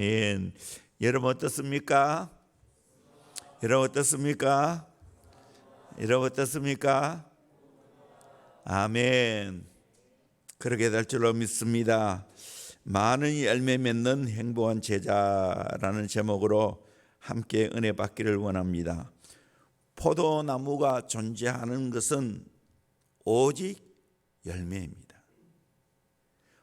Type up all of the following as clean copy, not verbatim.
아멘. 여러분 어떻습니까? 여러분 어떻습니까? 여러분 어떻습니까? 아멘. 그렇게 될 줄로 믿습니다. 많은 열매 맺는 행복한 제자라는 제목으로 함께 은혜 받기를 원합니다. 포도나무가 존재하는 것은 오직 열매입니다.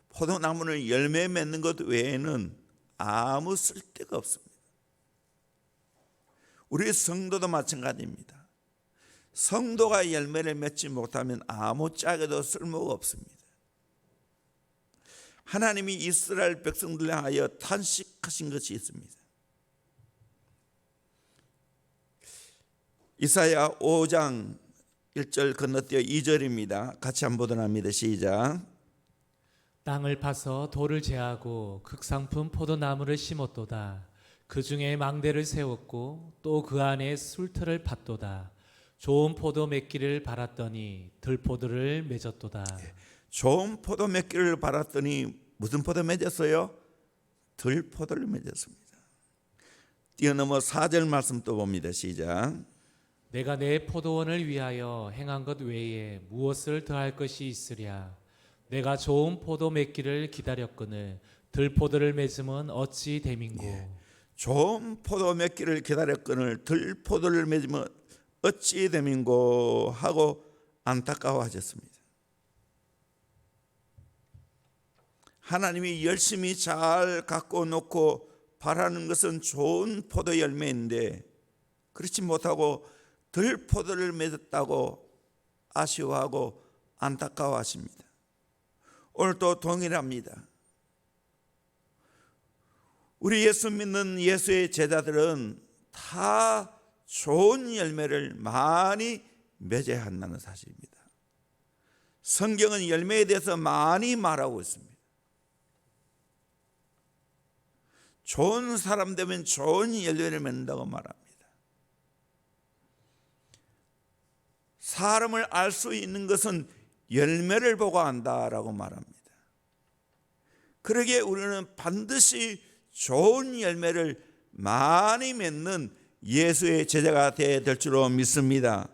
포도나무는 열매 맺는 것 외에는 아무 쓸데가 없습니다. 우리 성도도 마찬가지입니다. 성도가 열매를 맺지 못하면 아무짝에도 쓸모가 없습니다. 하나님이 이스라엘 백성들에 하여 탄식하신 것이 있습니다. 이사야 5장 1절 건너뛰어 2절입니다. 같이 한번 보도록 합니다. 시작. 땅을 파서 돌을 제하고 극상품 포도나무를 심었도다. 그 중에 망대를 세웠고 또 그 안에 술틀을 팠도다. 좋은 포도 맺기를 바랐더니 들포도를 맺었도다. 좋은 포도 맺기를 바랐더니 무슨 포도 맺었어요? 들포도를 맺었습니다. 뛰어넘어 4절 말씀 또 봅니다. 시작. 내가 내 포도원을 위하여 행한 것 외에 무엇을 더할 것이 있으랴. 내가 좋은 포도 맺기를 기다렸거늘 들포도를 맺으면 어찌 됨인고. 좋은 포도 맺기를 기다렸거늘 들포도를 맺으면 어찌 됨인고 하고 안타까워하셨습니다. 하나님이 열심히 잘 갖고 놓고 바라는 것은 좋은 포도 열매인데 그렇지 못하고 들포도를 맺었다고 아쉬워하고 안타까워하십니다. 오늘 또 동일합니다. 우리 예수 믿는 예수의 제자들은 다 좋은 열매를 많이 맺어야 한다는 사실입니다. 성경은 열매에 대해서 많이 말하고 있습니다. 좋은 사람 되면 좋은 열매를 맺는다고 말합니다. 사람을 알 수 있는 것은 열매를 보고 안다라고 말합니다. 그러기에 우리는 반드시 좋은 열매를 많이 맺는 예수의 제자가 되어야 될 줄로 믿습니다.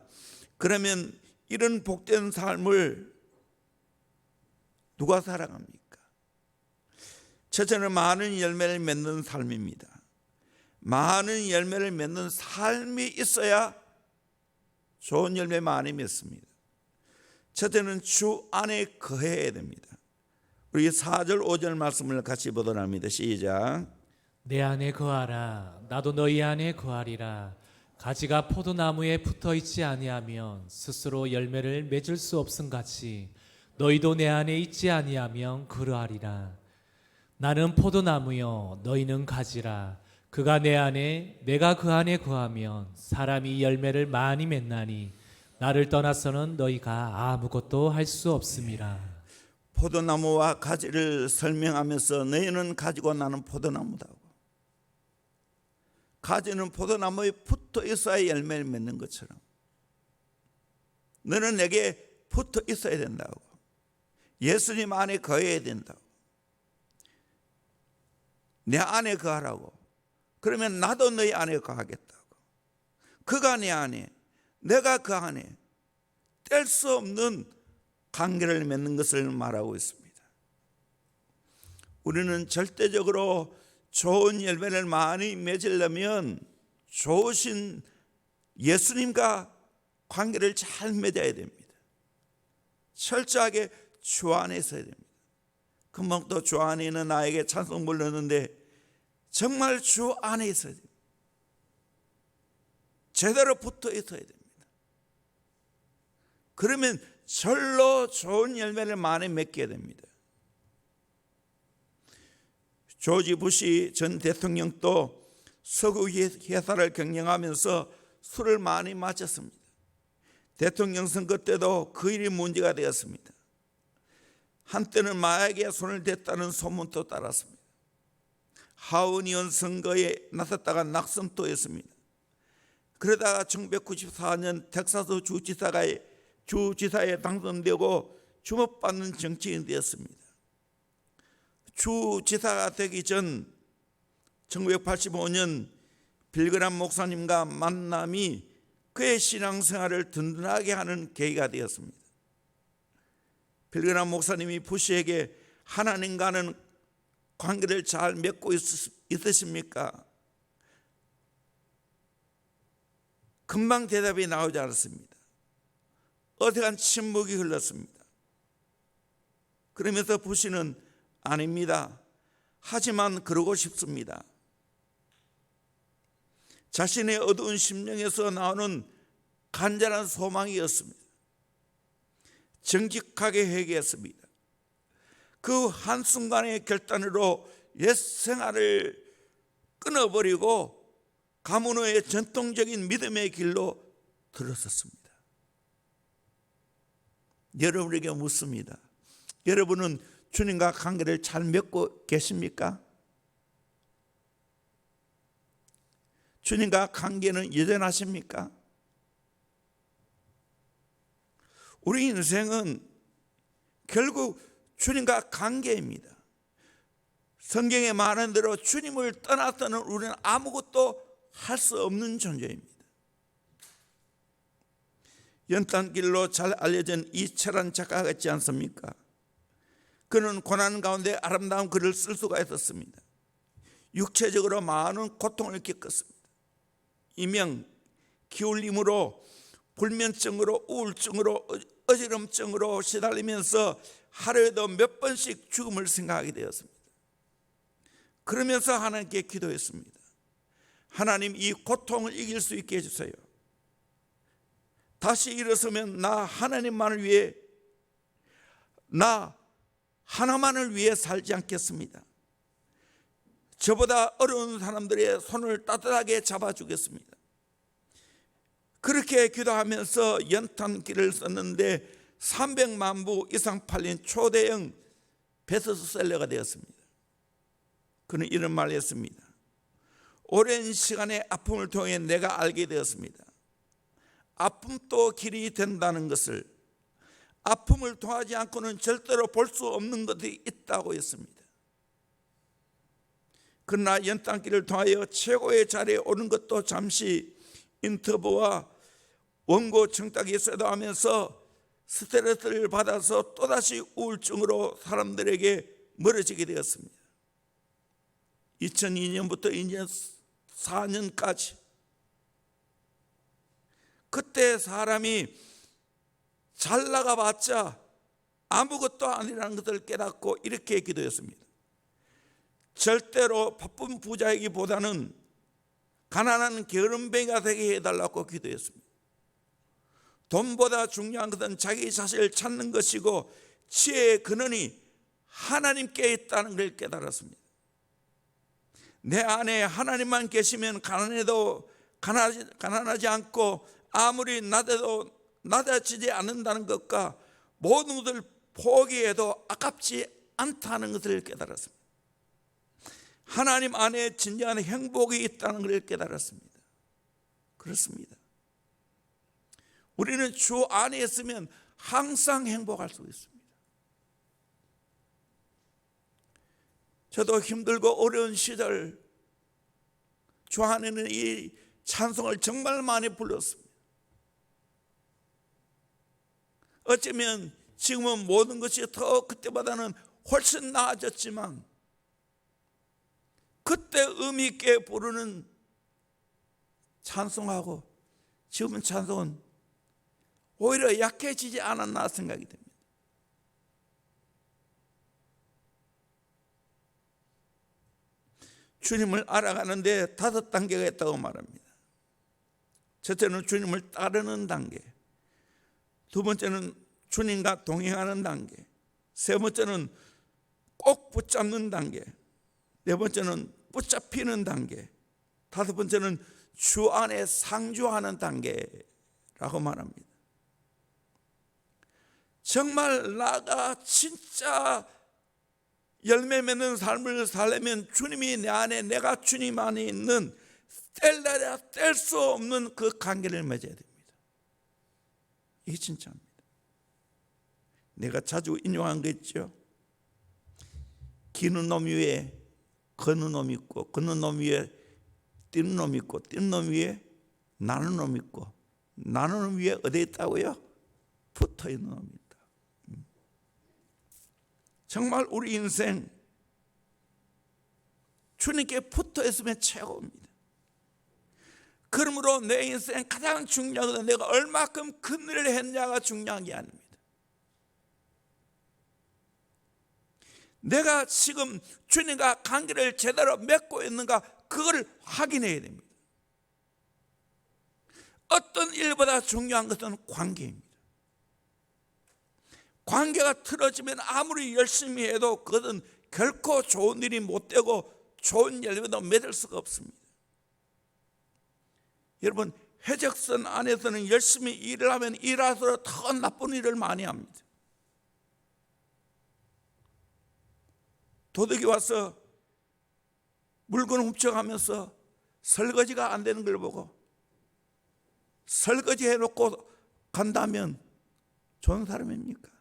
그러면 이런 복된 삶을 누가 살아갑니까? 첫째는 많은 열매를 맺는 삶입니다. 많은 열매를 맺는 삶이 있어야 좋은 열매 많이 맺습니다. 첫째는 주 안에 거해야 됩니다. 우리 4절 5절 말씀을 같이 보도록 합니다. 시작. 내 안에 거하라. 나도 너희 안에 거하리라. 가지가 포도나무에 붙어 있지 아니하면 스스로 열매를 맺을 수 없음 같이 너희도 내 안에 있지 아니하면 그러하리라. 나는 포도나무요 너희는 가지라. 그가 내 안에 내가 그 안에 거하면 사람이 열매를 많이 맺나니 나를 떠나서는 너희가 아무것도 할 수 없음이라. 포도나무와 가지를 설명하면서 너희는 가지고 나는 포도나무다고. 가지는 포도나무에 붙어 있어야 열매를 맺는 것처럼 너는 내게 붙어 있어야 된다고. 예수님 안에 거해야 된다고. 내 안에 거하라고. 그러면 나도 너희 안에 거하겠다고. 그가 내 안에 내가 그 안에 뗄 수 없는 관계를 맺는 것을 말하고 있습니다. 우리는 절대적으로 좋은 열매를 많이 맺으려면 좋으신 예수님과 관계를 잘 맺어야 됩니다. 철저하게 주 안에 있어야 됩니다. 금방 또 주 안에 있는 나에게 찬송 불렀는데 정말 주 안에 있어야 됩니다. 제대로 붙어 있어야 됩니다. 그러면 절로 좋은 열매를 많이 맺게 됩니다. 조지 부시 전 대통령도 석유 회사를 경영하면서 술을 많이 마셨습니다. 대통령 선거 때도 그 일이 문제가 되었습니다. 한때는 마약에 손을 댔다는 소문도 따랐습니다. 하원의원 선거에 나섰다가 낙선토했습니다. 그러다가 1994년 텍사스 주지사에 당선되고 주목받는 정치인이 되었습니다. 주지사가 되기 전 1985년 빌그람 목사님과 만남이 그의 신앙생활을 든든하게 하는 계기가 되었습니다. 빌그람 목사님이 부시에게 하나님과는 관계를 잘 맺고 있으십니까? 금방 대답이 나오지 않았습니다. 어색한 침묵이 흘렀습니다. 그러면서 부시는 아닙니다. 하지만 그러고 싶습니다. 자신의 어두운 심령에서 나오는 간절한 소망이었습니다. 정직하게 회개했습니다. 그 한순간의 결단으로 옛 생활을 끊어버리고 가문의 전통적인 믿음의 길로 들어섰습니다. 여러분에게 묻습니다. 여러분은 주님과 관계를 잘 맺고 계십니까? 주님과 관계는 여전하십니까? 우리 인생은 결국 주님과 관계입니다. 성경에 말한 대로 주님을 떠나서는 우리는 아무것도 할 수 없는 존재입니다. 연탄길로 잘 알려진 이철환 작가가 있지 않습니까? 그는 고난 가운데 아름다운 글을 쓸 수가 있었습니다. 육체적으로 많은 고통을 겪었습니다. 이명, 기울림으로, 불면증으로, 우울증으로, 어지럼증으로 시달리면서 하루에도 몇 번씩 죽음을 생각하게 되었습니다. 그러면서 하나님께 기도했습니다. 하나님, 이 고통을 이길 수 있게 해주세요. 다시 일어서면 나 하나님만을 위해, 나 하나만을 위해 살지 않겠습니다. 저보다 어려운 사람들의 손을 따뜻하게 잡아주겠습니다. 그렇게 기도하면서 연탄기를 썼는데 300만 부 이상 팔린 초대형 베스트셀러가 되었습니다. 그는 이런 말을 했습니다. 오랜 시간의 아픔을 통해 내가 알게 되었습니다. 아픔도 길이 된다는 것을, 아픔을 통하지 않고는 절대로 볼 수 없는 것이 있다고 했습니다. 그러나 연탄길을 통하여 최고의 자리에 오른 것도 잠시 인터뷰와 원고 청탁이 쇄도하면서 스트레스를 받아서 또다시 우울증으로 사람들에게 멀어지게 되었습니다. 2002년부터 2004년까지 그때 사람이 잘 나가봤자 아무것도 아니라는 것을 깨닫고 이렇게 기도했습니다. 절대로 바쁜 부자이기보다는 가난한 게으름뱅이가 되게 해달라고 기도했습니다. 돈보다 중요한 것은 자기 자신을 찾는 것이고 지혜의 근원이 하나님께 있다는 걸 깨달았습니다. 내 안에 하나님만 계시면 가난하지 않고 아무리 낮아도 낮아지지 않는다는 것과 모든 것을 포기해도 아깝지 않다는 것을 깨달았습니다. 하나님 안에 진정한 행복이 있다는 것을 깨달았습니다. 그렇습니다. 우리는 주 안에 있으면 항상 행복할 수 있습니다. 저도 힘들고 어려운 시절 주 안에는 이 찬송을 정말 많이 불렀습니다. 어쩌면 지금은 모든 것이 더 그때보다는 훨씬 나아졌지만 그때 의미 있게 부르는 찬송하고 지금은 찬송은 오히려 약해지지 않았나 생각이 됩니다. 주님을 알아가는데 5단계가 있다고 말합니다. 첫째는 주님을 따르는 단계, 두 번째는 주님과 동행하는 단계, 세 번째는 꼭 붙잡는 단계, 네 번째는 붙잡히는 단계, 다섯 번째는 주 안에 상주하는 단계라고 말합니다. 정말 나가 진짜 열매 맺는 삶을 살려면 주님이 내 안에, 내가 주님 안에 있는 뗄래야 뗄 수 없는 그 관계를 맺어야 됩니다. 이게 진짜입니다. 내가 자주 인용한 거 있죠. 기는 놈 위에 걷는 놈이 있고, 걷는 놈 위에 뛰는 놈이 있고, 뛰는 놈 위에 나는 놈이 있고, 나는 놈 위에 어디에 있다고요? 붙어 있는 놈이 있다. 정말 우리 인생 주님께 붙어 있으면 최고입니다. 그러므로 내 인생 가장 중요한 건 내가 얼마큼 큰 일을 했냐가 중요한 게 아닙니다. 내가 지금 주님과 관계를 제대로 맺고 있는가, 그걸 확인해야 됩니다. 어떤 일보다 중요한 것은 관계입니다. 관계가 틀어지면 아무리 열심히 해도 그것은 결코 좋은 일이 못 되고 좋은 열매도 맺을 수가 없습니다. 여러분, 해적선 안에서는 열심히 일을 하면 일할수록 더 나쁜 일을 많이 합니다. 도둑이 와서 물건 훔쳐가면서 설거지가 안 되는 걸 보고 설거지 해놓고 간다면 좋은 사람입니까?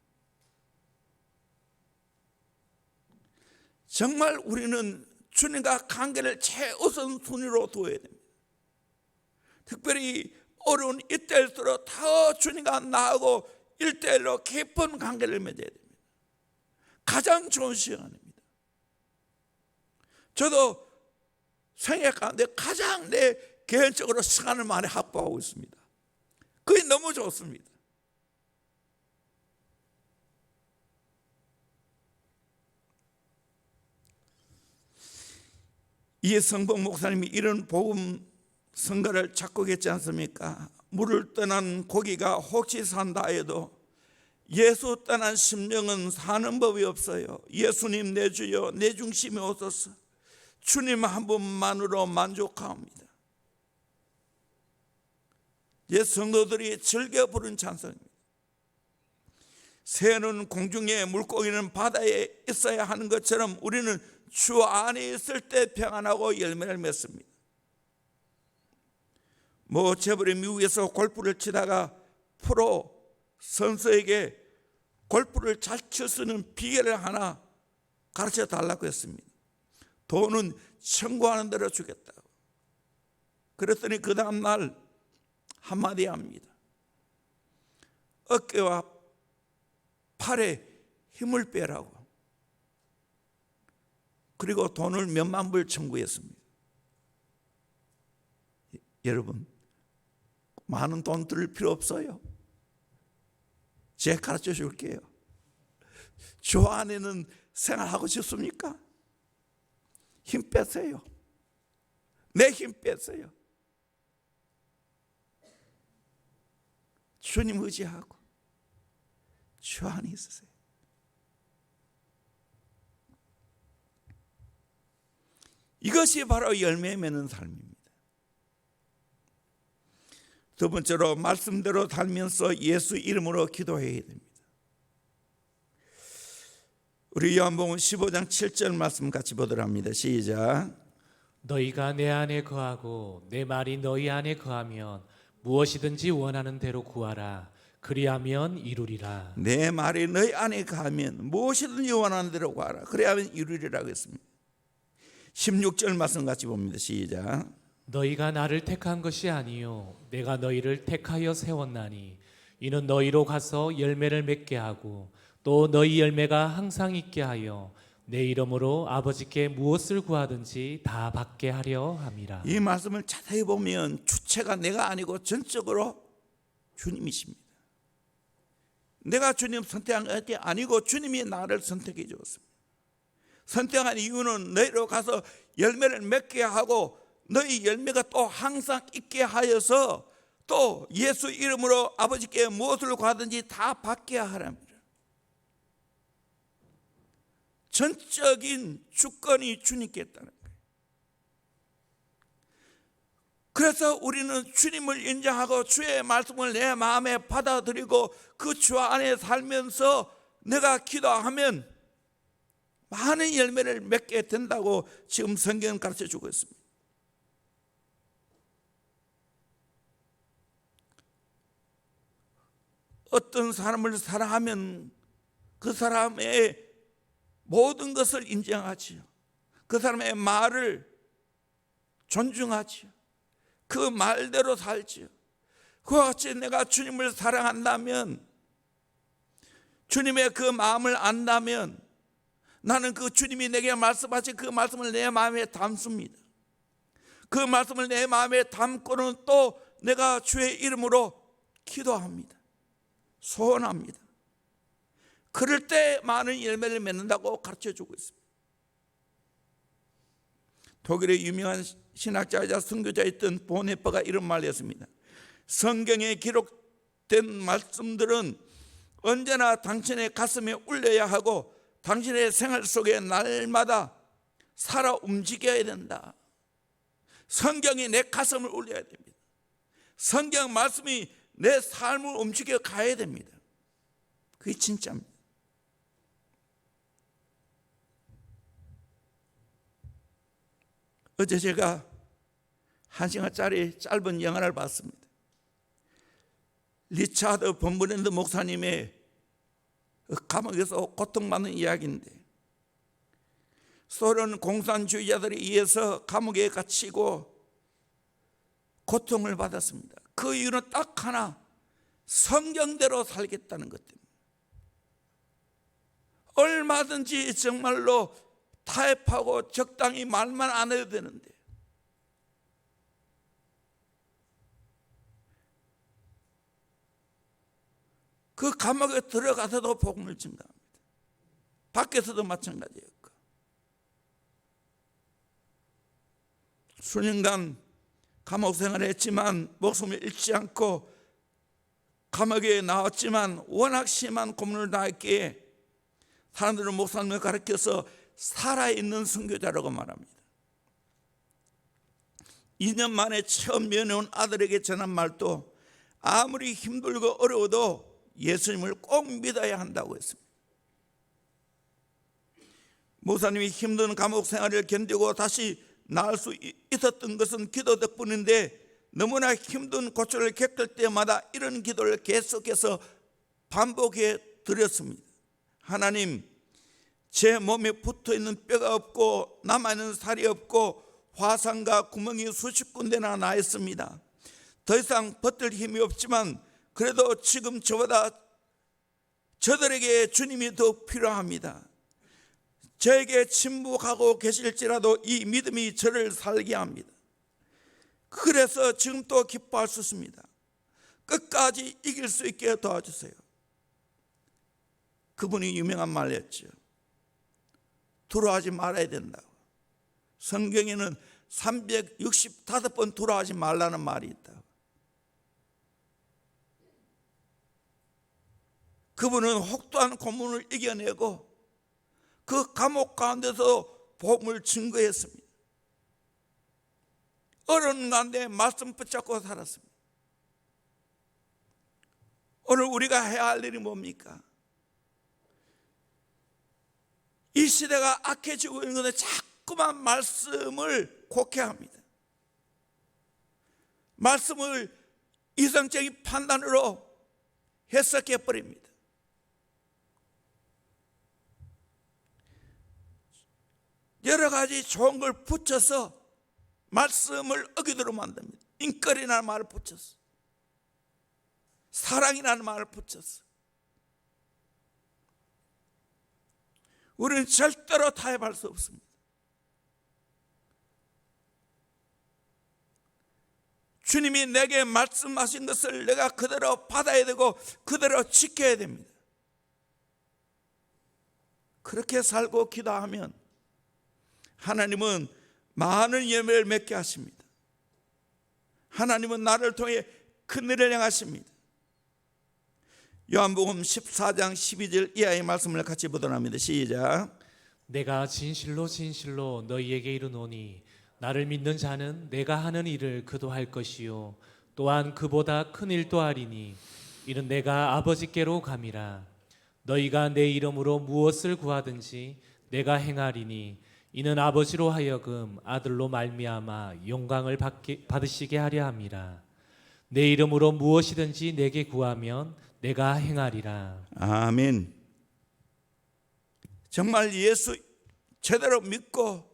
정말 우리는 주님과 관계를 최우선순위로 두어야 됩니다. 특별히 어려운 이때일수록 더 주님과 나하고 1대1로 깊은 관계를 맺어야 됩니다. 가장 좋은 시간입니다. 저도 생애 가운데 가장 내 개인적으로 시간을 많이 확보하고 있습니다. 그게 너무 좋습니다. 이성봉 목사님이 이런 복음 선거를 작곡했지 않습니까? 물을 떠난 고기가 혹시 산다 해도 예수 떠난 심령은 사는 법이 없어요. 예수님 내 주여 내 중심에 오소서. 주님 한 분만으로 만족합니다. 옛 성도들이 즐겨 부른 찬송입니다. 새는 공중에 물고기는 바다에 있어야 하는 것처럼 우리는 주 안에 있을 때 평안하고 열매를 맺습니다. 뭐 재벌이 미국에서 골프를 치다가 프로 선수에게 골프를 잘 칠 수 있는 비결을 하나 가르쳐 달라고 했습니다. 돈은 청구하는 대로 주겠다고. 그랬더니 그 다음날 한마디 합니다. 어깨와 팔에 힘을 빼라고. 그리고 돈을 몇만 불 청구했습니다. 여러분, 많은 돈 들을 필요 없어요. 제가 가르쳐 줄게요. 주 안에는 생활하고 싶습니까? 힘 빼세요. 내 힘 빼세요. 주님 의지하고 주 안에 있으세요. 이것이 바로 열매 맺는 삶입니다. 두 번째로 말씀대로 살면서 예수 이름으로 기도해야 됩니다. 우리 요한복음 15장 7절 말씀 같이 보도록 합니다. 시작. 너희가 내 안에 거하고 내 말이 너희 안에 거하면 무엇이든지 원하는 대로 구하라. 그리하면 이루리라. 내 말이 너희 안에 거하면 무엇이든지 원하는 대로 구하라. 그리하면 이루리라고 했습니다. 16절 말씀 같이 봅니다. 시작. 너희가 나를 택한 것이 아니요 내가 너희를 택하여 세웠나니 이는 너희로 가서 열매를 맺게 하고 또 너희 열매가 항상 있게 하여 내 이름으로 아버지께 무엇을 구하든지 다 받게 하려 함이라. 이 말씀을 자세히 보면 주체가 내가 아니고 전적으로 주님이십니다. 내가 주님 선택한 것이 아니고 주님이 나를 선택해 주었습니다. 선택한 이유는 너희로 가서 열매를 맺게 하고 너희 열매가 또 항상 있게 하여서 또 예수 이름으로 아버지께 무엇을 구하든지 다 받게 하랍니다. 전적인 주권이 주님께 있다는 거예요. 그래서 우리는 주님을 인정하고 주의 말씀을 내 마음에 받아들이고 그 주 안에 살면서 내가 기도하면 많은 열매를 맺게 된다고 지금 성경은 가르쳐 주고 있습니다. 어떤 사람을 사랑하면 그 사람의 모든 것을 인정하지요. 그 사람의 말을 존중하지요. 그 말대로 살지요. 그와 같이 내가 주님을 사랑한다면, 주님의 그 마음을 안다면 나는 그 주님이 내게 말씀하신 그 말씀을 내 마음에 담습니다. 그 말씀을 내 마음에 담고는 또 내가 주의 이름으로 기도합니다. 소원합니다. 그럴 때 많은 열매를 맺는다고 가르쳐주고 있습니다. 독일의 유명한 신학자이자 선교자였던 보네퍼가 이런 말을 했습니다. 성경에 기록된 말씀들은 언제나 당신의 가슴에 울려야 하고 당신의 생활 속에 날마다 살아 움직여야 된다. 성경이 내 가슴을 울려야 됩니다. 성경 말씀이 내 삶을 움직여 가야 됩니다. 그게 진짜입니다. 어제 제가 1시간짜리 짧은 영화를 봤습니다. 리차드 범브랜드 목사님의 감옥에서 고통받는 이야기인데, 소련 공산주의자들에 의해서 감옥에 갇히고 고통을 받았습니다. 그 이유는 딱 하나, 성경대로 살겠다는 것 때문에. 얼마든지 정말로 타협하고 적당히 말만 안 해도 되는데, 그 감옥에 들어가서도 복음을 증가합니다. 밖에서도 마찬가지였고, 수년간 감옥 생활을 했지만 목숨을 잃지 않고 감옥에 나왔지만 워낙 심한 고문을 당했기에 사람들은 목사님을 가르쳐서 살아있는 선교자라고 말합니다. 2년 만에 처음 면회온 아들에게 전한 말도 아무리 힘들고 어려워도 예수님을 꼭 믿어야 한다고 했습니다. 목사님이 힘든 감옥 생활을 견디고 다시 나을 수 있었던 것은 기도 덕분인데, 너무나 힘든 고초를 겪을 때마다 이런 기도를 계속해서 반복해 드렸습니다. 하나님, 제 몸에 붙어있는 뼈가 없고 남아있는 살이 없고 화상과 구멍이 수십 군데나 나 있습니다. 더 이상 버틸 힘이 없지만 그래도 지금 저들에게 주님이 더욱 필요합니다. 저에게 침묵하고 계실지라도 이 믿음이 저를 살게 합니다. 그래서 지금 또 기뻐할 수 있습니다. 끝까지 이길 수 있게 도와주세요. 그분이 유명한 말이었죠. 두려워하지 말아야 된다고. 성경에는 365번 두려워하지 말라는 말이 있다. 그분은 혹독한 고문을 이겨내고 그 감옥 가운데서 복음을 증거했습니다. 어려운 가운데 말씀 붙잡고 살았습니다. 오늘 우리가 해야 할 일이 뭡니까? 이 시대가 악해지고 있는 것에 자꾸만 말씀을 곡해합니다. 말씀을 이성적인 판단으로 해석해버립니다. 여러 가지 좋은 걸 붙여서 말씀을 어기도록 만듭니다. 인권이라는 말을 붙여서, 사랑이라는 말을 붙여서. 우리는 절대로 타협할 수 없습니다. 주님이 내게 말씀하신 것을 내가 그대로 받아야 되고 그대로 지켜야 됩니다. 그렇게 살고 기도하면 하나님은 많은 열매를 맺게 하십니다. 하나님은 나를 통해 큰 일을 행하십니다. 요한복음 14장 12절 이하의 말씀을 같이 보도록 합니다. 시작. 내가 진실로 진실로 너희에게 이르노니 나를 믿는 자는 내가 하는 일을 그도 할 것이요 또한 그보다 큰 일도 하리니 이는 내가 아버지께로 감이라. 너희가 내 이름으로 무엇을 구하든지 내가 행하리니 이는 아버지로 하여금 아들로 말미암아 영광을 받으시게 하려 함이라. 내 이름으로 무엇이든지 내게 구하면 내가 행하리라. 아멘. 정말 예수 제대로 믿고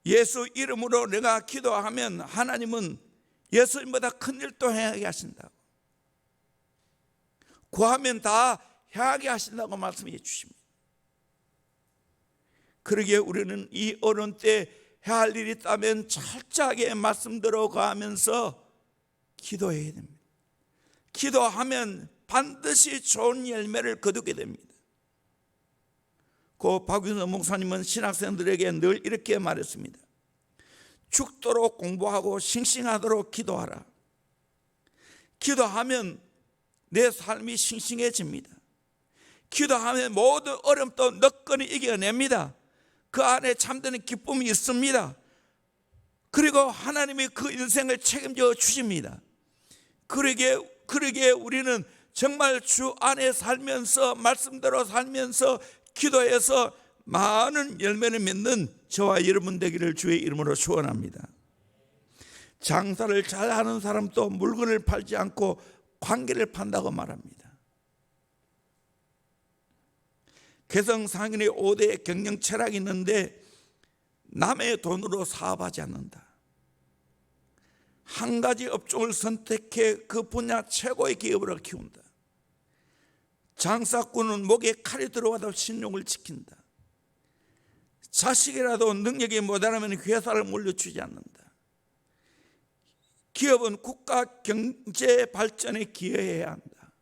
예수 이름으로 내가 기도하면 하나님은 예수님보다 큰 일도 행하게 하신다고, 구하면 다 행하게 하신다고 말씀해 주십니다. 그러기에 우리는 이 어려운 때 해야 할 일이 있다면 철저하게 말씀대로 가면서 기도해야 됩니다. 기도하면 반드시 좋은 열매를 거두게 됩니다. 그 박윤서 목사님은 신학생들에게 늘 이렇게 말했습니다. 죽도록 공부하고 싱싱하도록 기도하라. 기도하면 내 삶이 싱싱해집니다. 기도하면 모든 어려움도 너끈히 이겨냅니다. 그 안에 참되는 기쁨이 있습니다. 그리고 하나님이 그 인생을 책임져 주십니다. 그러기에 우리는 정말 주 안에 살면서 말씀대로 살면서 기도해서 많은 열매를 맺는 저와 여러분 되기를 주의 이름으로 축원합니다. 장사를 잘하는 사람도 물건을 팔지 않고 관계를 판다고 말합니다. 개성 상인의 5대 경영 철학이 있는데 남의 돈으로 사업하지 않는다. 한 가지 업종을 선택해 그 분야 최고의 기업으로 키운다. 장사꾼은 목에 칼이 들어와도 신용을 지킨다. 자식이라도 능력이 모자라면 회사를 물려주지 않는다. 기업은 국가 경제 발전에 기여해야 한다.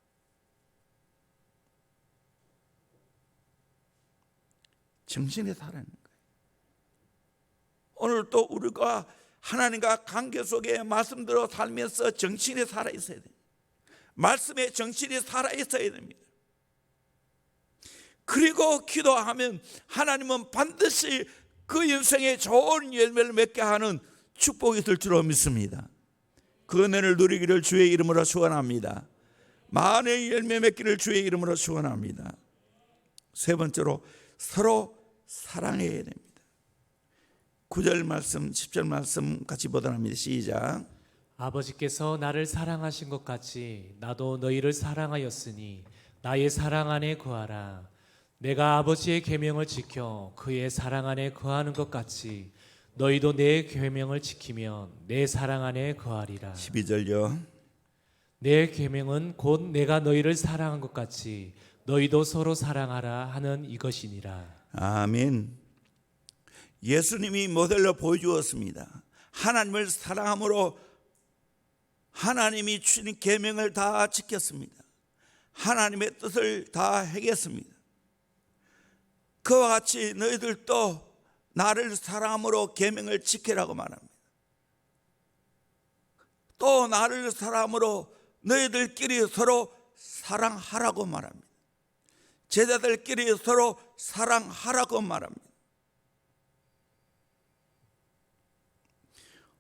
정신이 살아있는 거예요. 오늘 또 우리가 하나님과 관계 속에 말씀대로 살면서 정신이 살아있어야 됩니다. 말씀에 정신이 살아있어야 됩니다. 그리고 기도하면 하나님은 반드시 그 인생에 좋은 열매를 맺게 하는 축복이 있을 줄로 믿습니다. 그 은혜를 누리기를 주의 이름으로 축원합니다. 많은 열매 맺기를 주의 이름으로 축원합니다. 세 번째로 서로 사랑해야 됩니다. 9절 말씀 10절 말씀 같이 보도록 합니다. 시작. 아버지께서 나를 사랑하신 것 같이 나도 너희를 사랑하였으니 나의 사랑 안에 거하라. 내가 아버지의 계명을 지켜 그의 사랑 안에 거하는 것 같이 너희도 내 계명을 지키면 내 사랑 안에 거하리라. 12절요. 내 계명은 곧 내가 너희를 사랑한 것 같이 너희도 서로 사랑하라 하는 이것이니라. 아멘. 예수님이 모델로 보여주었습니다. 하나님을 사랑함으로 하나님이 주신 계명을 다 지켰습니다. 하나님의 뜻을 다 행했습니다. 그와 같이 너희들도 나를 사랑함으로 계명을 지키라고 말합니다. 또 나를 사랑함으로 너희들끼리 서로 사랑하라고 말합니다. 제자들끼리 서로 사랑하라고 말합니다.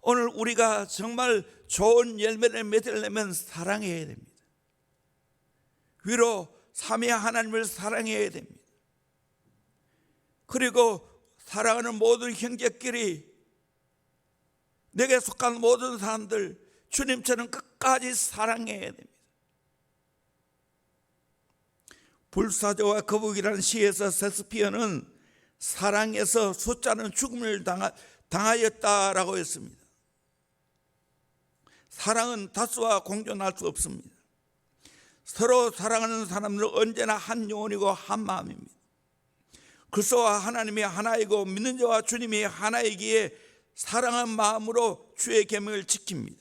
오늘 우리가 정말 좋은 열매를 맺으려면 사랑해야 됩니다. 위로 삼위 하나님을 사랑해야 됩니다. 그리고 사랑하는 모든 형제끼리, 내게 속한 모든 사람들 주님처럼 끝까지 사랑해야 됩니다. 불사조와 거북이라는 시에서 셰익스피어는 사랑에서 숫자는 죽음을 당하였다라고 했습니다. 사랑은 다수와 공존할 수 없습니다. 서로 사랑하는 사람들은 언제나 한 영혼이고 한 마음입니다. 그리스도와 하나님이 하나이고 믿는 자와 주님이 하나이기에 사랑한 마음으로 주의 계명을 지킵니다.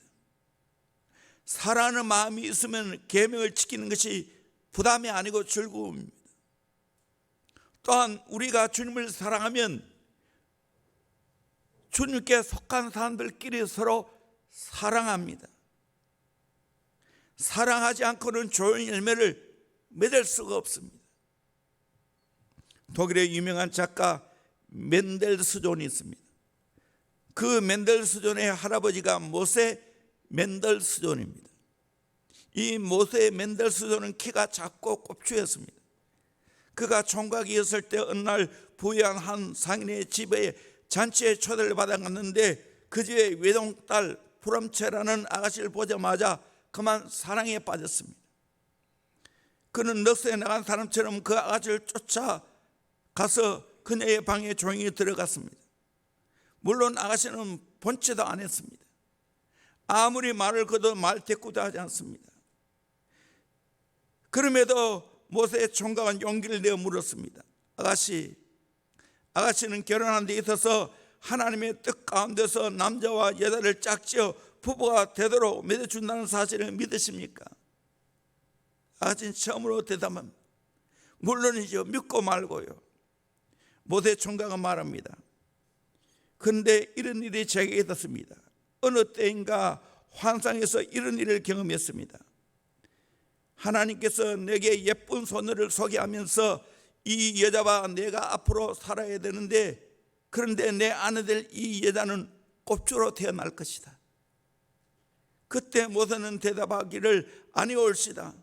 사랑하는 마음이 있으면 계명을 지키는 것이 부담이 아니고 즐거움입니다. 또한 우리가 주님을 사랑하면 주님께 속한 사람들끼리 서로 사랑합니다. 사랑하지 않고는 좋은 열매를 맺을 수가 없습니다. 독일의 유명한 작가 멘델스존이 있습니다. 그 멘델스존의 할아버지가 모세 멘델스존입니다. 이 모세 멘델스존은 키가 작고 꼽추였습니다. 그가 총각이었을 때 어느 날 부유한 한 상인의 집에 잔치에 초대를 받아갔는데 그 집의 외동딸 프롬체라는 아가씨를 보자마자 그만 사랑에 빠졌습니다. 그는 넋에 나간 사람처럼 그 아가씨를 쫓아가서 그녀의 방에 조용히 들어갔습니다. 물론 아가씨는 본체도 안 했습니다. 아무리 말을 거둬 말 대꾸도 하지 않습니다. 그럼에도 모세의 총각은 용기를 내어 물었습니다. 아가씨는 결혼한 데 있어서 하나님의 뜻 가운데서 남자와 여자를 짝지어 부부가 되도록 맺어준다는 사실을 믿으십니까? 아가씨는 처음으로 대답합니다. 물론이죠. 믿고 말고요. 모세 총각은 말합니다. 그런데 이런 일이 제게 있었습니다. 어느 때인가 환상에서 이런 일을 경험했습니다. 하나님께서 내게 예쁜 소녀를 소개하면서 이 여자와 내가 앞으로 살아야 되는데, 그런데 내 아내 될 이 여자는 꼽주로 태어날 것이다. 그때 모세는 대답하기를 아니올시다.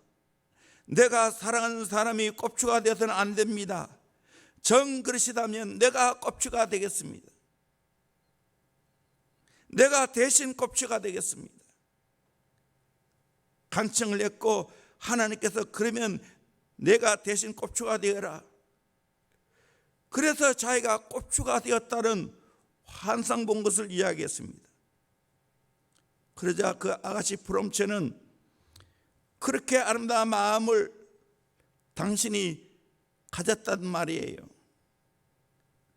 내가 사랑하는 사람이 꼽주가 되어서는 안 됩니다. 정 그러시다면 내가 꼽주가 되겠습니다. 내가 대신 꼽주가 되겠습니다. 간청을 했고 하나님께서 그러면 내가 대신 꼽주가 되어라. 그래서 자기가 꼽주가 되었다는 환상 본 것을 이야기했습니다. 그러자 그 아가씨 부럼체는 그렇게 아름다운 마음을 당신이 가졌단 말이에요.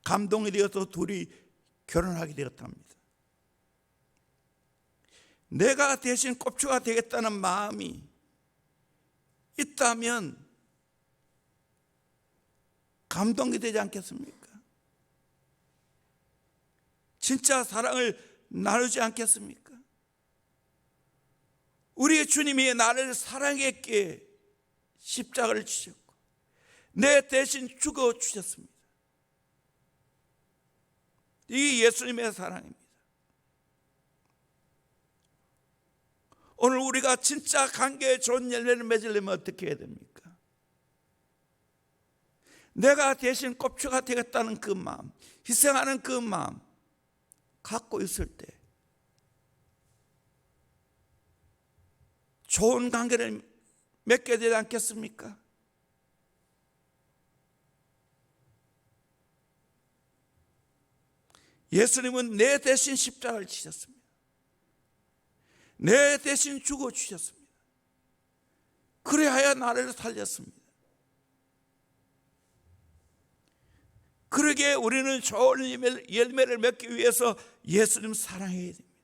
감동이 되어서 둘이 결혼하게 되었답니다. 내가 대신 꼽주가 되겠다는 마음이 있다면 감동이 되지 않겠습니까? 진짜 사랑을 나누지 않겠습니까? 우리 주님이 나를 사랑했기에 십자가를 지셨고 내 대신 죽어 주셨습니다. 이게 예수님의 사랑입니다. 오늘 우리가 진짜 관계에 좋은 열매를 맺으려면 어떻게 해야 됩니까? 내가 대신 꼽주가 되겠다는 그 마음, 희생하는 그 마음 갖고 있을 때 좋은 관계를 맺게 되지 않겠습니까? 예수님은 내 대신 십자가를 지셨습니다. 내 대신 죽어 주셨습니다. 그래야 나를 살렸습니다. 그러기에 우리는 좋은 열매를 맺기 위해서 예수님 사랑해야 됩니다.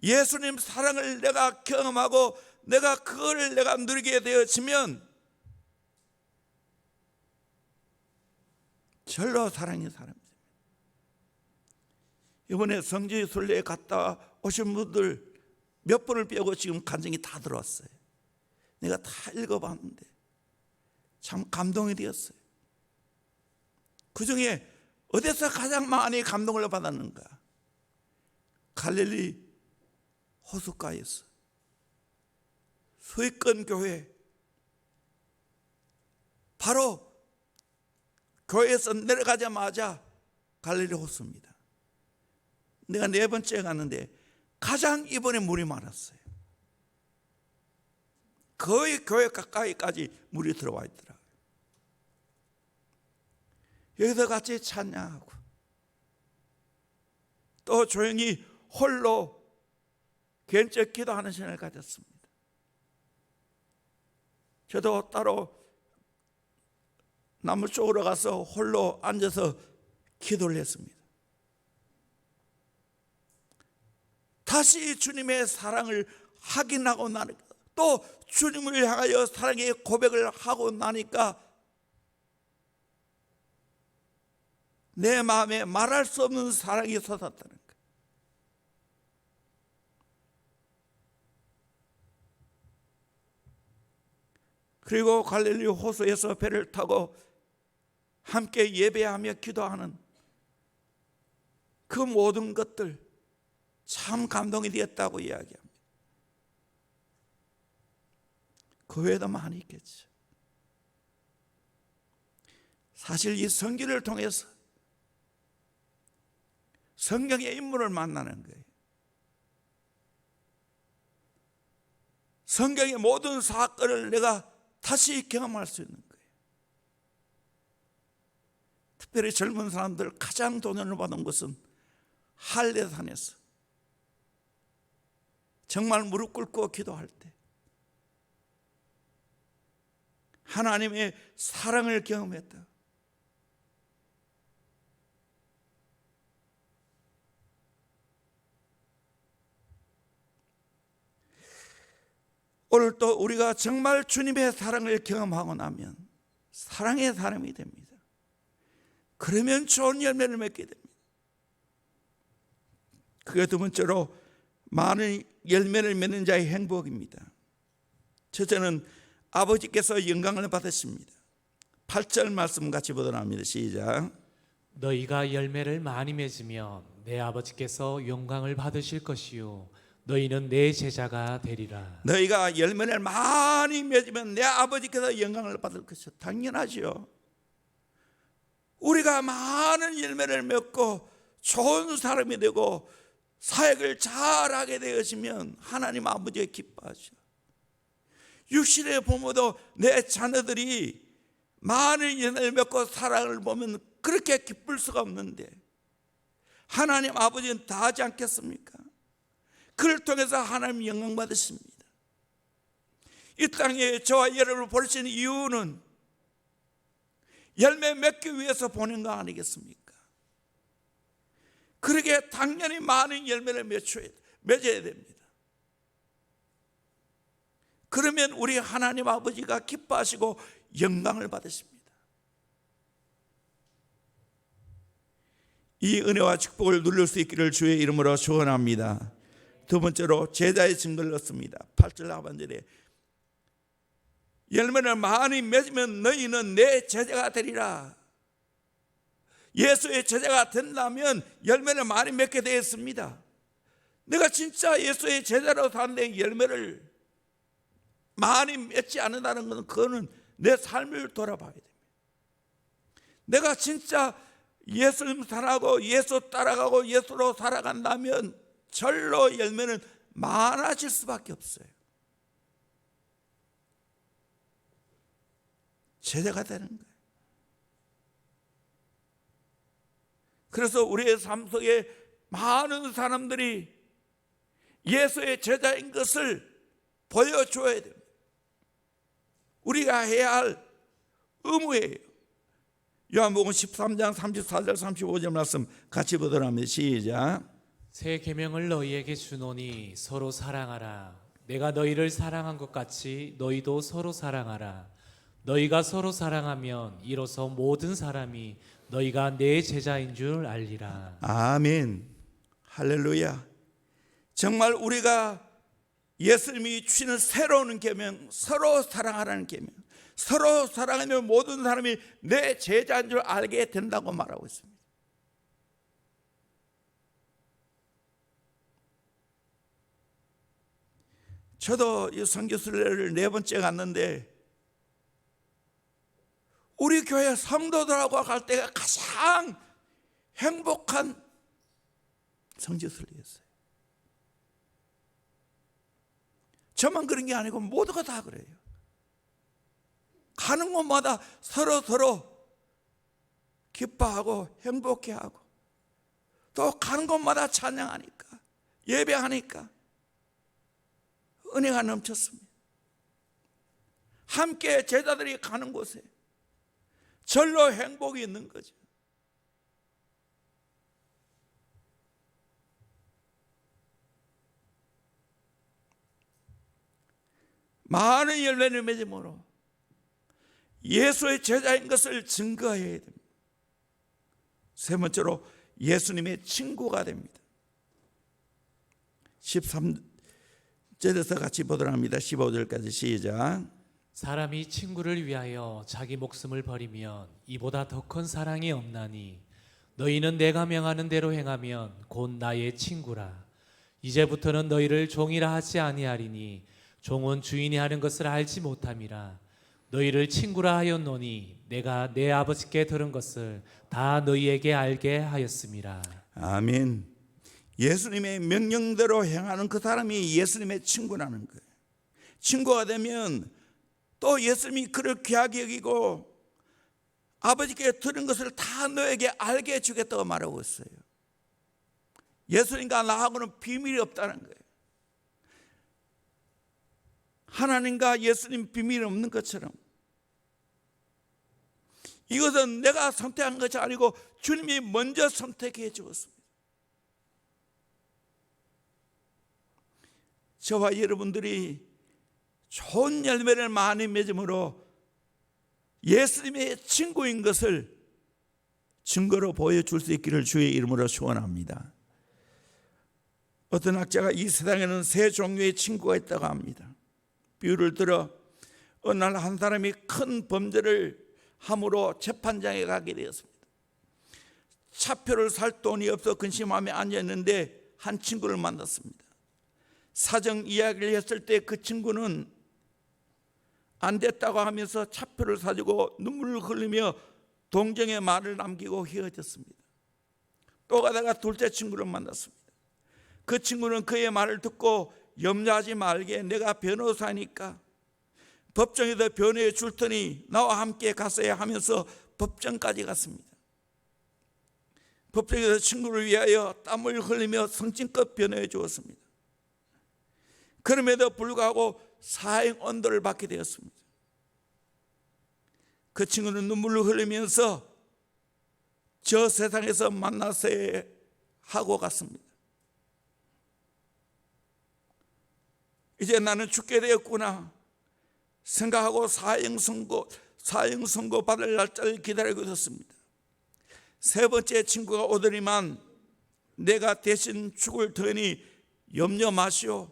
예수님 사랑을 내가 경험하고 내가 그걸 내가 누리게 되어지면 절로 사랑의 사람입니다. 이번에 성지 순례에 갔다 오신 분들 몇 번을 빼고 지금 간증이 다 들어왔어요. 내가 다 읽어봤는데 참 감동이 되었어요. 그 중에 어디서 가장 많이 감동을 받았는가? 갈릴리 호숫가에서 수익권 교회, 바로 교회에서 내려가자마자 갈릴리 호수입니다. 내가 4번째 갔는데 가장 이번에 물이 많았어요. 거의 교회 가까이까지 물이 들어와 있더라고요. 여기서 같이 찬양하고 또 조용히 홀로 개인적 기도하는 시간을 가졌습니다. 저도 따로 나무 쪽으로 가서 홀로 앉아서 기도를 했습니다. 다시 주님의 사랑을 확인하고 나니까, 또 주님을 향하여 사랑의 고백을 하고 나니까 내 마음에 말할 수 없는 사랑이 솟았다는 거예요. 그리고 갈릴리 호수에서 배를 타고 함께 예배하며 기도하는 그 모든 것들 참 감동이 되었다고 이야기합니다. 그 외에도 많이 있겠죠. 사실 이 성경을 통해서 성경의 인물을 만나는 거예요. 성경의 모든 사건을 내가 다시 경험할 수 있는 거예요. 특별히 젊은 사람들 가장 도전을 받은 것은 할례산에서 정말 무릎 꿇고 기도할 때 하나님의 사랑을 경험했다. 오늘 또 우리가 정말 주님의 사랑을 경험하고 나면 사랑의 사람이 됩니다. 그러면 좋은 열매를 맺게 됩니다. 그게 두 번째로 많은 열매를 맺는 자의 행복입니다. 첫째는 아버지께서 영광을 받으십니다. 8절 말씀 같이 보도록 합니다. 시작. 너희가 열매를 많이 맺으면 내 아버지께서 영광을 받으실 것이요 너희는 내 제자가 되리라. 너희가 열매를 많이 맺으면 내 아버지께서 영광을 받을 것이요. 당연하죠. 우리가 많은 열매를 맺고 좋은 사람이 되고 사역을 잘하게 되어지면 하나님 아버지가 기뻐하죠. 육신의 부모도 내 자녀들이 많은 열매를 맺고 사랑을 보면 그렇게 기쁠 수가 없는데 하나님 아버지는 다 하지 않겠습니까? 그를 통해서 하나님 영광 받으십니다. 이 땅에 저와 여러분을 보내신 이유는 열매 맺기 위해서 보낸 거 아니겠습니까? 그러게 당연히 많은 열매를 맺어야 됩니다. 그러면 우리 하나님 아버지가 기뻐하시고 영광을 받으십니다. 이 은혜와 축복을 누릴 수 있기를 주의 이름으로 축원합니다. 두 번째로 제자의 증거를 얻습니다. 8절 하반절에 열매를 많이 맺으면 너희는 내 제자가 되리라. 예수의 제자가 된다면 열매를 많이 맺게 되었습니다. 내가 진짜 예수의 제자로 사는데 열매를 많이 맺지 않는다는 것은 그거는 내 삶을 돌아봐야 됩니다. 내가 진짜 예수님 사랑하고 예수 따라가고 예수로 살아간다면 절로 열매는 많아질 수밖에 없어요. 제자가 되는 거예요. 그래서 우리의 삶 속에 많은 사람들이 예수의 제자인 것을 보여줘야 됩니다. 우리가 해야 할 의무예요. 요한복음 13장 34절 35절 말씀 같이 보도록 합니다. 시작. 새 계명을 너희에게 주노니 서로 사랑하라. 내가 너희를 사랑한 것 같이 너희도 서로 사랑하라. 너희가 서로 사랑하면 이로써 모든 사람이 너희가 내 제자인 줄 알리라. 아멘. 할렐루야. 정말 우리가 예수님이 주시는 새로운 계명, 서로 사랑하라는 계명, 서로 사랑하면 모든 사람이 내 제자인 줄 알게 된다고 말하고 있습니다. 저도 이 선교순례를 4번째 갔는데 우리 교회 성도들하고 갈 때가 가장 행복한 성지순례였어요. 저만 그런 게 아니고 모두가 다 그래요. 가는 곳마다 서로 기뻐하고 행복해하고 또 가는 곳마다 찬양하니까 예배하니까 은혜가 넘쳤습니다. 함께 제자들이 가는 곳에 절로 행복이 있는 거죠. 많은 열매를 맺음으로 예수의 제자인 것을 증거해야 됩니다. 세 번째로 예수님의 친구가 됩니다. 13절에서 같이 보도록 합니다. 15절까지 시작. 사람이 친구를 위하여 자기 목숨을 버리면 이보다 더 큰 사랑이 없나니 너희는 내가 명하는 대로 행하면 곧 나의 친구라. 이제부터는 너희를 종이라 하지 아니하리니 종은 주인이 하는 것을 알지 못함이라. 너희를 친구라 하였노니 내가 내 아버지께 들은 것을 다 너희에게 알게 하였음이라. 아멘. 예수님의 명령대로 행하는 그 사람이 예수님의 친구라는 거예요. 친구가 되면 또 예수님이 그를 귀하게 여기고 아버지께 들은 것을 다 너에게 알게 해주겠다고 말하고 있어요. 예수님과 나하고는 비밀이 없다는 거예요. 하나님과 예수님 비밀이 없는 것처럼 이것은 내가 선택한 것이 아니고 주님이 먼저 선택해 주었습니다. 저와 여러분들이 좋은 열매를 많이 맺음으로 예수님의 친구인 것을 증거로 보여줄 수 있기를 주의 이름으로 축원합니다. 어떤 학자가 이 세상에는 세 종류의 친구가 있다고 합니다. 비유를 들어 어느 날 한 사람이 큰 범죄를 함으로 재판장에 가게 되었습니다. 차표를 살 돈이 없어 근심하며 앉아있는데 한 친구를 만났습니다. 사정 이야기를 했을 때 그 친구는 안 됐다고 하면서 차표를 사주고 눈물을 흘리며 동정의 말을 남기고 헤어졌습니다. 또 가다가 둘째 친구를 만났습니다. 그 친구는 그의 말을 듣고 염려하지 말게, 내가 변호사니까 법정에서 변호해 줄 테니 나와 함께 가세요 하면서 법정까지 갔습니다. 법정에서 친구를 위하여 땀을 흘리며 성심껏 변호해 주었습니다. 그럼에도 불구하고 사형 언도를 받게 되었습니다. 그 친구는 눈물을 흘리면서 저 세상에서 만나세요 하고 갔습니다. 이제 나는 죽게 되었구나 생각하고 사형 선고 받을 날짜를 기다리고 있었습니다. 세 번째 친구가 오더니만 내가 대신 죽을 터니 염려 마시오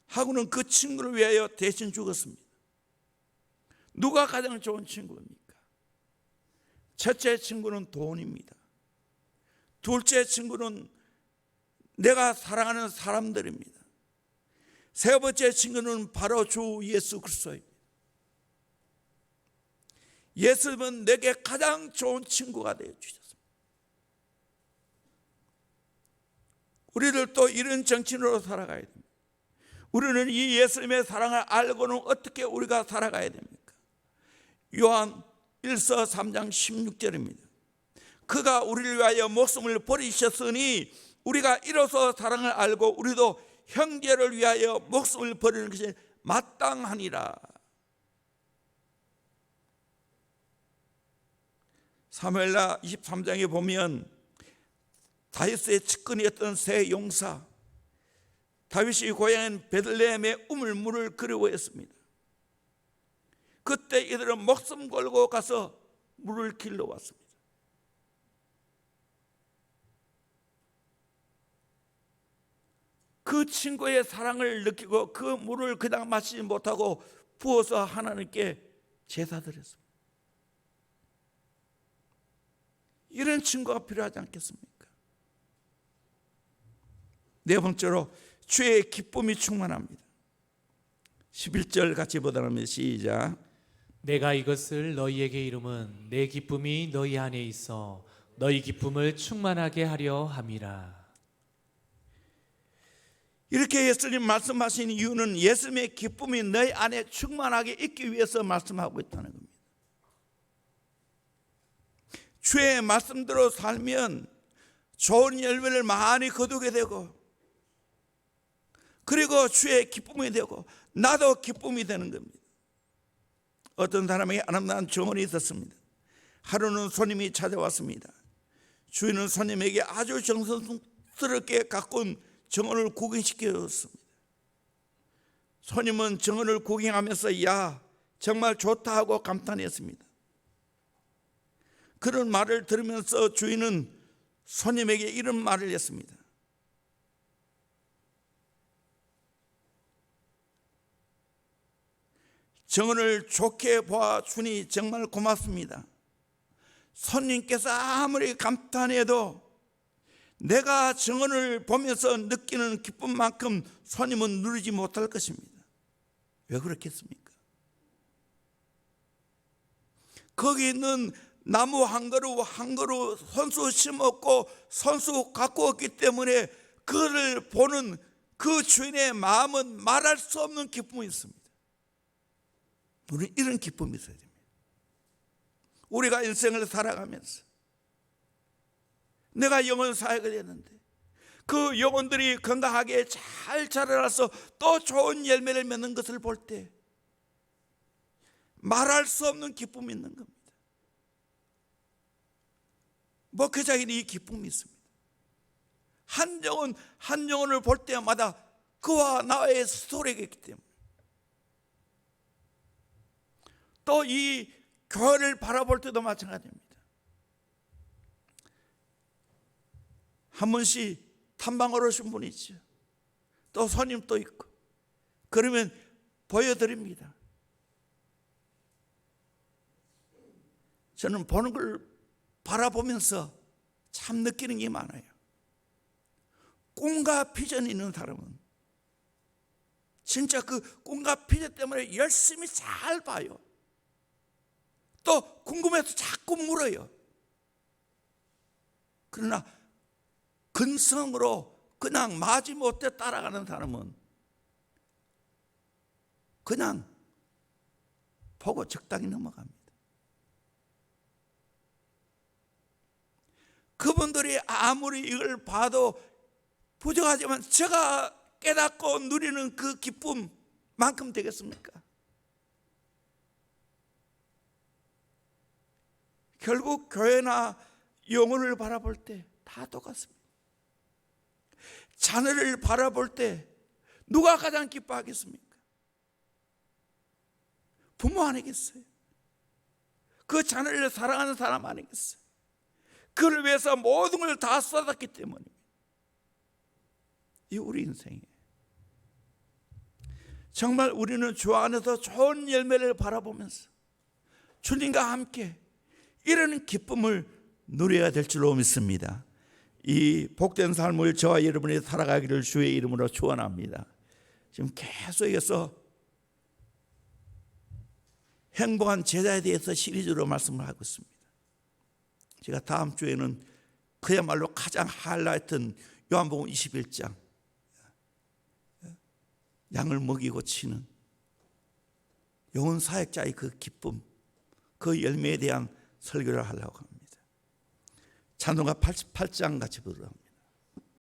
하고는 그 친구를 위하여 대신 죽었습니다. 누가 가장 좋은 친구입니까? 첫째 친구는 돈입니다. 둘째 친구는 내가 사랑하는 사람들입니다. 세 번째 친구는 바로 주 예수 그리스도입니다. 예수님은 내게 가장 좋은 친구가 되어 주셨습니다. 우리들도 이런 정신으로 살아가야 됩니다. 우리는 이 예수님의 사랑을 알고는 어떻게 우리가 살아가야 됩니까? 요한 1서 3장 16절입니다. 그가 우리를 위하여 목숨을 버리셨으니 우리가 이로써 사랑을 알고 우리도 형제를 위하여 목숨을 버리는 것이 마땅하니라. 사무엘하 23장에 보면 다윗의 측근이었던 세 용사 다윗이 고향인 베들레헴의 우물물을 그리워했습니다. 그때 이들은 목숨 걸고 가서 물을 길러왔습니다. 그 친구의 사랑을 느끼고 그 물을 그냥 마시지 못하고 부어서 하나님께 제사드렸습니다. 이런 친구가 필요하지 않겠습니까? 네 번째로 주의 기쁨이 충만합니다. 11절 같이 보다는 시작. 내가 이것을 너희에게 이름은 내 기쁨이 너희 안에 있어 너희 기쁨을 충만하게 하려 함이라. 이렇게 예수님 말씀하신 이유는 예수님의 기쁨이 너희 안에 충만하게 있기 위해서 말씀하고 있다는 겁니다. 주의 말씀대로 살면 좋은 열매를 많이 거두게 되고 그리고 주의 기쁨이 되고 나도 기쁨이 되는 겁니다. 어떤 사람에게 아름다운 정원이 있었습니다. 하루는 손님이 찾아왔습니다. 주인은 손님에게 아주 정성스럽게 가꾼 정원을 구경시켰습니다. 손님은 정원을 구경하면서 야 정말 좋다 하고 감탄했습니다. 그런 말을 들으면서 주인은 손님에게 이런 말을 했습니다. 정원을 좋게 보아주니 정말 고맙습니다. 손님께서 아무리 감탄해도 내가 정원을 보면서 느끼는 기쁨만큼 손님은 누리지 못할 것입니다. 왜 그렇겠습니까? 거기 있는 나무 한 그루 한 그루 손수 심었고 손수 가꾸었기 때문에 그를 보는 그 주인의 마음은 말할 수 없는 기쁨이 있습니다. 우리는 이런 기쁨이 있어야 됩니다. 우리가 인생을 살아가면서 내가 영혼 사역을 했는데 그 영혼들이 건강하게 잘 자라나서 또 좋은 열매를 맺는 것을 볼 때 말할 수 없는 기쁨이 있는 겁니다. 목회자에게는 이 기쁨이 있습니다. 한 영혼을 볼 때마다 그와 나의 스토리가 있기 때문에, 또 이 교회를 바라볼 때도 마찬가지입니다. 한 번씩 탐방하러 오신 분이 있죠. 또 손님도 있고, 그러면 보여드립니다. 저는 보는 걸 바라보면서 참 느끼는 게 많아요. 꿈과 비전이 있는 사람은 진짜 그 꿈과 비전 때문에 열심히 잘 봐요. 또 궁금해서 자꾸 물어요. 그러나 근성으로 그냥 마지못해 따라가는 사람은 그냥 보고 적당히 넘어갑니다. 그분들이 아무리 이걸 봐도 부족하지만 제가 깨닫고 누리는 그 기쁨만큼 되겠습니까? 결국 교회나 영혼을 바라볼 때 다 똑같습니다. 자녀를 바라볼 때 누가 가장 기뻐하겠습니까? 부모 아니겠어요? 그 자녀를 사랑하는 사람 아니겠어요? 그를 위해서 모든 걸 다 쏟았기 때문입니다. 이 우리 인생이에요. 정말 우리는 주 안에서 좋은 열매를 바라보면서 주님과 함께 이런 기쁨을 누려야 될 줄로 믿습니다. 이 복된 삶을 저와 여러분이 살아가기를 주의 이름으로 축원합니다. 지금 계속해서 행복한 제자에 대해서 시리즈로 말씀을 하고 있습니다. 제가 다음 주에는 그야말로 가장 하이라이트는 요한복음 21장, 양을 먹이고 치는 영혼 사역자의 그 기쁨, 그 열매에 대한 설교를 하려고 합니다. 찬송가 88장 같이 부르랍니다.